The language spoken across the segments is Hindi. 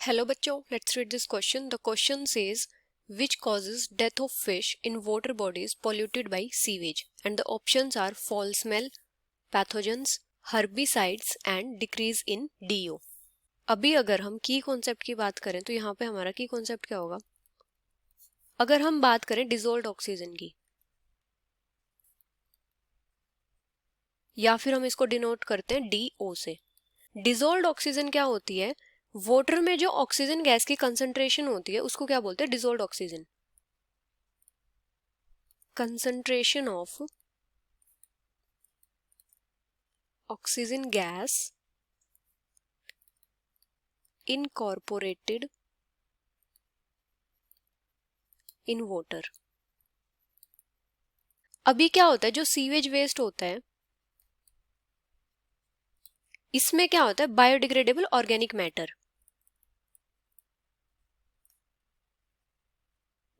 Hello बच्चों, let's read this question. The question says, which causes death of fish in water bodies polluted by sewage? And the options are foul smell, pathogens, herbicides and decrease in DO. अभी अगर हम की कॉन्सेप्ट की बात करें तो यहाँ पे हमारा की कॉन्सेप्ट क्या होगा? अगर हम बात करें डिसॉल्व्ड ऑक्सीजन की, या फिर हम इसको डिनोट करते हैं DO से। डिसॉल्व्ड ऑक्सीजन क्या होती है? वाटर में जो ऑक्सीजन गैस की कंसंट्रेशन होती है उसको क्या बोलते हैं? Dissolved oxygen. concentration of oxygen gas incorporated in water। अभी क्या होता है, जो सीवेज वेस्ट होता है इसमें क्या होता है? Biodegradable organic matter.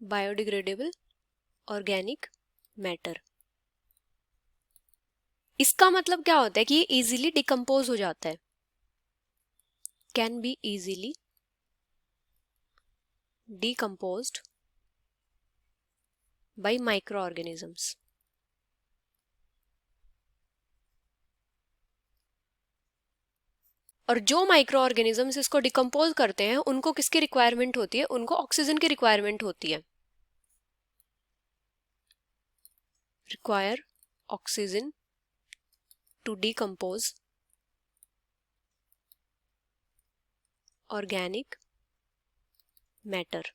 Biodegradable organic matter, इसका मतलब क्या होता है कि ये इजीली डिकम्पोज हो जाता है। Can be easily decomposed by microorganisms। और जो माइक्रो ऑर्गेनिजम्स इसको डिकम्पोज करते हैं उनको किसकी रिक्वायरमेंट होती है? उनको ऑक्सीजन की रिक्वायरमेंट होती है। Require oxygen to decompose organic matter.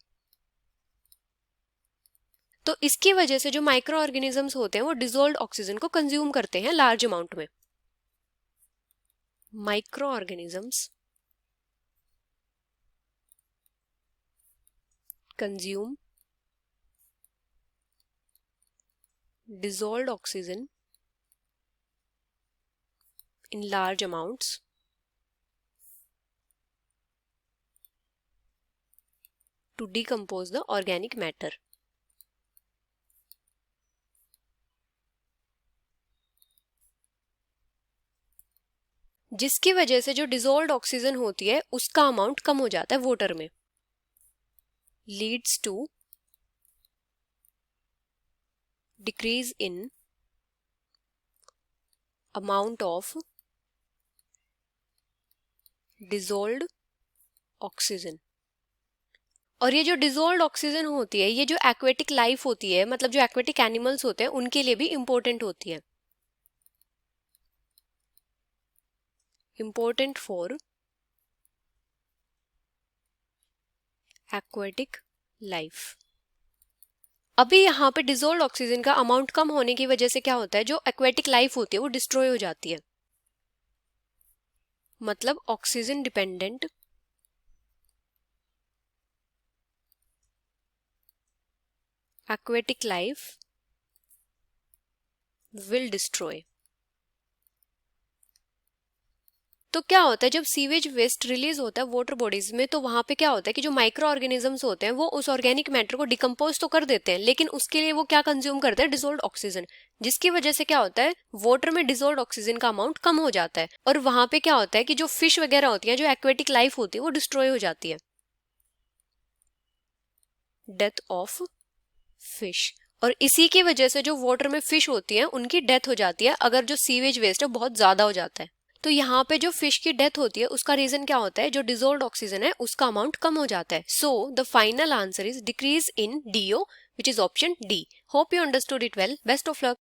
तो इसकी वजह से जो माइक्रो ऑर्गेनिजम्स होते हैं वो डिसॉल्व्ड ऑक्सीजन को कंज्यूम करते हैं लार्ज अमाउंट में। Micro organisms consume dissolved oxygen in large amounts to decompose the organic matter। जिसकी वजह से जो डिसॉल्व्ड ऑक्सीजन होती है उसका अमाउंट कम हो जाता है वाटर में। Leads to decrease in amount of dissolved oxygen. और ये जो डिसॉल्व्ड ऑक्सीजन होती है ये जो एक्वेटिक लाइफ होती है, मतलब जो एक्वेटिक एनिमल्स होते हैं उनके लिए भी इंपॉर्टेंट होती है। Important for aquatic life. अभी यहाँ पे डिसॉल्व्ड ऑक्सीजन का अमाउंट कम होने की वजह से क्या होता है? जो एक्वेटिक लाइफ होती है वो डिस्ट्रॉय हो जाती है। मतलब oxygen dependent aquatic life will destroy। तो क्या होता है जब सीवेज वेस्ट रिलीज होता है वाटर बॉडीज में, तो वहां पे क्या होता है कि जो माइक्रो ऑर्गेनिजम्स होते हैं वो उस ऑर्गेनिक मैटर को डिकम्पोज तो कर देते हैं, लेकिन उसके लिए वो क्या कंज्यूम करते हैं? Dissolved oxygen. जिसकी वजह से क्या होता है? वाटर में डिसॉल्व्ड ऑक्सीजन का अमाउंट कम हो जाता है और वहां पे क्या होता है कि जो फिश वगैरह होती है, जो एक्वेटिक लाइफ होती है वो डिस्ट्रॉय हो जाती है। Death of fish. और इसी की वजह से जो वाटर में फिश होती है उनकी डेथ हो जाती है अगर जो सीवेज वेस्ट है बहुत ज्यादा हो जाता है। तो यहाँ पे जो फिश की डेथ होती है उसका रीजन क्या होता है? जो डिसॉल्व्ड ऑक्सीजन है उसका अमाउंट कम हो जाता है। So the final answer is decrease in DO, which is option D. Hope you understood it well. Best of luck.